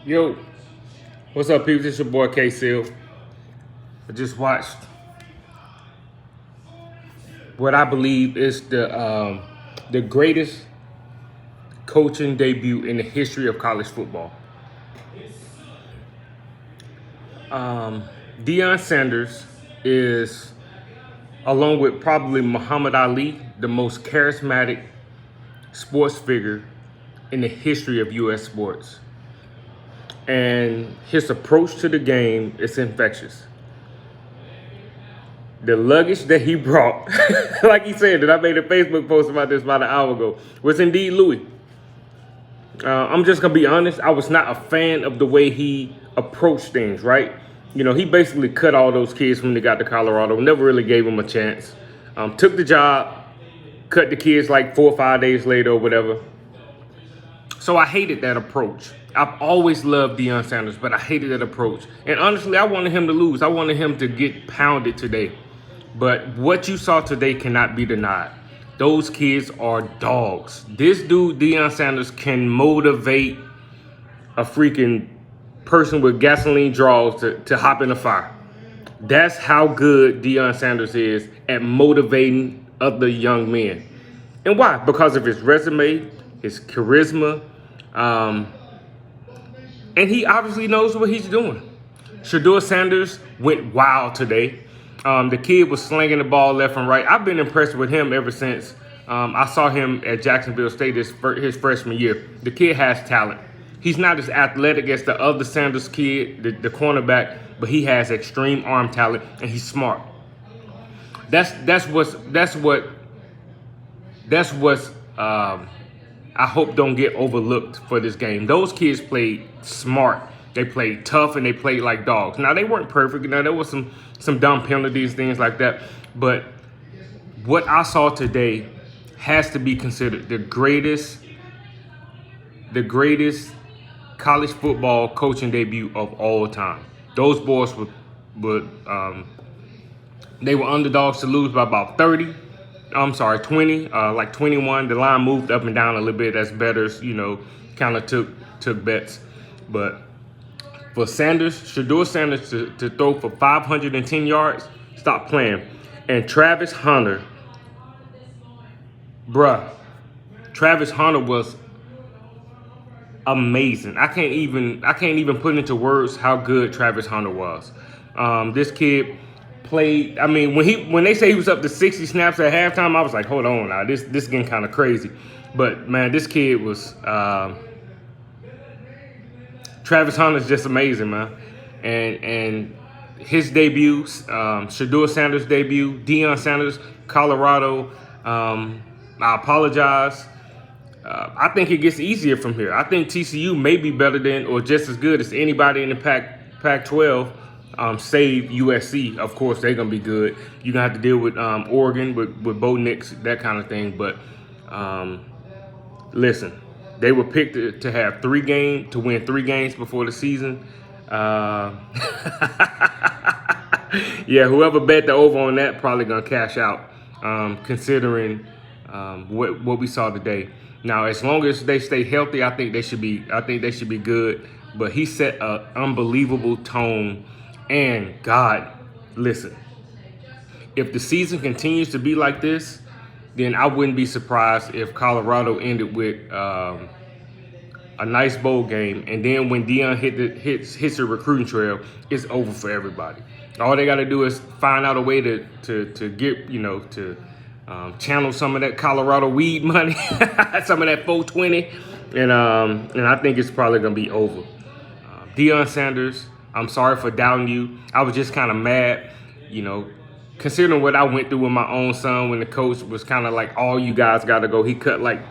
Yo, what's up, people? This your boy K Seal. I just watched what I believe is the greatest coaching debut in the history of college football. Deion Sanders is, along with probably Muhammad Ali, the most charismatic sports figure in the history of U.S. sports. And his approach to the game is infectious. The luggage that he brought, like he said, that I made a Facebook post about this about an hour ago, was indeed Louis. I'm just gonna be honest. I was not a fan of the way he approached things. Right? You know, he basically cut all those kids when they got to Colorado. Never really gave them a chance. Took the job, cut the kids like 4 or 5 days later or whatever. So I hated that approach. I've always loved Deion Sanders, but I hated that approach. And honestly, I wanted him to lose. I wanted him to get pounded today. But what you saw today cannot be denied. Those kids are dogs. This dude, Deion Sanders, can motivate a freaking person with gasoline draws to hop in the fire. That's how good Deion Sanders is at motivating other young men. And why? Because of his resume, his charisma, and he obviously knows what he's doing. Shedeur Sanders went wild today. The kid was slinging the ball left and right. I've been impressed with him ever since I saw him at Jacksonville State his freshman year. The kid has talent. He's not as athletic as the other Sanders kid, the cornerback, but he has extreme arm talent and he's smart. That's what I hope don't get overlooked for this game. Those kids played smart. They played tough and they played like dogs. Now they weren't perfect. Now there was some dumb penalties, things like that. But what I saw today has to be considered the greatest college football coaching debut of all time. Those boys they were underdogs to lose by about 30. I'm sorry, 20, like 21. The line moved up and down a little bit as bettors, kind of took bets. But for Shedeur Sanders to throw for 510 yards, stop playing. And Travis Hunter, Travis Hunter was amazing. I can't even put into words how good Travis Hunter was. This kid played. I mean, when they say he was up to 60 snaps at halftime, I was like, hold on now, this getting kind of crazy. But man, this kid was Travis Hunter's just amazing, man. And his debut, Shedeur Sanders' debut, Deion Sanders, Colorado. I apologize. I think it gets easier from here. I think TCU may be better than or just as good as anybody in the Pac-12. Save USC, of course, they're gonna be good. You're gonna have to deal with Oregon, with Bo Nix, that kind of thing. But listen, they were picked to win 3 games before the season. Yeah, whoever bet the over on that probably gonna cash out, considering what we saw today. Now, as long as they stay healthy, I think they should be good. But he set an unbelievable tone. And God, listen, if the season continues to be like this, then I wouldn't be surprised if Colorado ended with a nice bowl game. And then when Deion hits a recruiting trail, it's over for everybody. All they got to do is find out a way to get, to channel some of that Colorado weed money, some of that 420, and I think it's probably gonna be over. Deion Sanders, I'm sorry for doubting you. I was just kind of mad, considering what I went through with my own son when the coach was kind of like, all you guys got to go. He cut like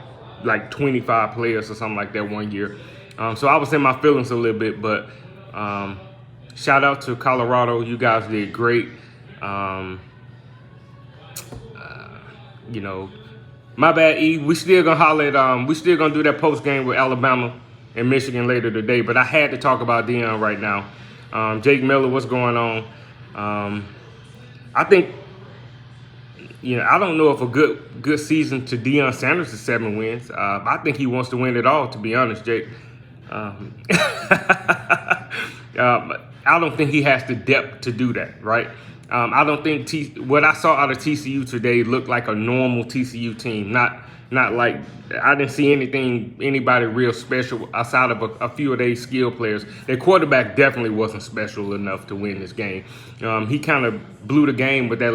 25 players or something like that one year. So I was in my feelings a little bit, but shout out to Colorado. You guys did great. My bad, E. We still gonna holler at we still gonna do that post game with Alabama and Michigan later today. But I had to talk about Deion right now. Jake Miller, what's going on? I think, I don't know if a good season to Deion Sanders is 7 wins. I think he wants to win it all, to be honest, Jake. I don't think he has the depth to do that, right? I don't think what I saw out of TCU today looked like a normal TCU team. Not like I didn't see anybody real special outside of a few of their skill players. Their quarterback definitely wasn't special enough to win this game. He kind of blew the game with that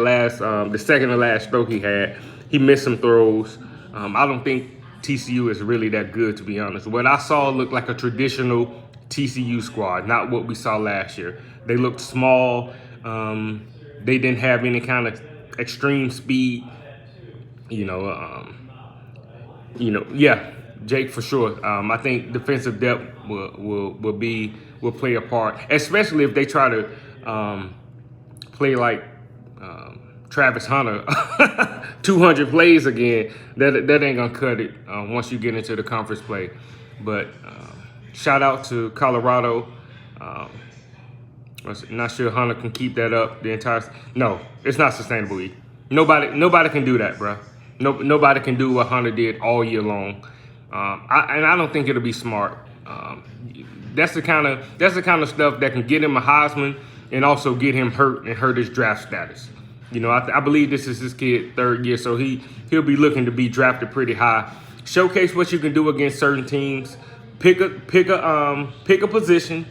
the second to last throw he had. He missed some throws. I don't think TCU is really that good, to be honest. What I saw looked like a traditional TCU squad, not what we saw last year. They looked small. They didn't have any kind of extreme speed. Yeah, Jake for sure. I think defensive depth will play a part, especially if they try to play like Travis Hunter, 200 plays again. That ain't gonna cut it once you get into the conference play. But shout out to Colorado. Not sure Hunter can keep that up the entire. No, it's not sustainable. Nobody can do that, bro. Nobody can do what Hunter did all year long. I don't think it'll be smart. That's the kind of stuff that can get him a Heisman and also get him hurt and hurt his draft status. I believe this is his kid's third year, so he'll be looking to be drafted pretty high. Showcase what you can do against certain teams. Pick a position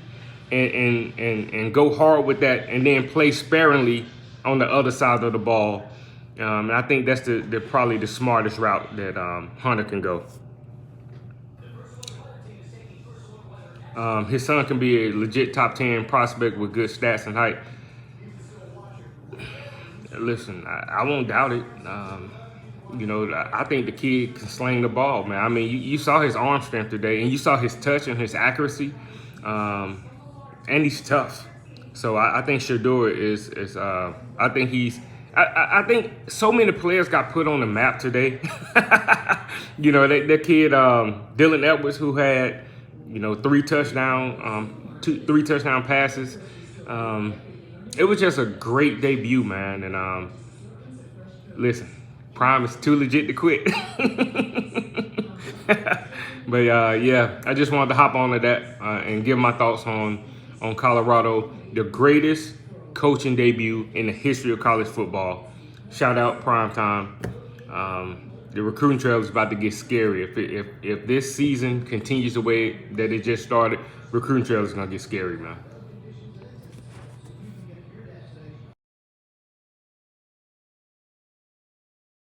and go hard with that, and then play sparingly on the other side of the ball. And I think that's probably the smartest route that Hunter can go. His son can be a legit top 10 prospect with good stats and height. Listen, I won't doubt it. I think the kid can sling the ball, man. I mean, you saw his arm strength today, and you saw his touch and his accuracy, and he's tough. So I think Shador is I think he's. I think so many players got put on the map today. That kid Dylan Edwards, who had 3 touchdown passes. It was just a great debut, man. And listen, Prime is too legit to quit. But yeah, I just wanted to hop on to that and give my thoughts on Colorado, the greatest coaching debut in the history of college football. Shout out Prime Time. The recruiting trail is about to get scary. If this season continues the way that it just started, recruiting trail is gonna get scary, man.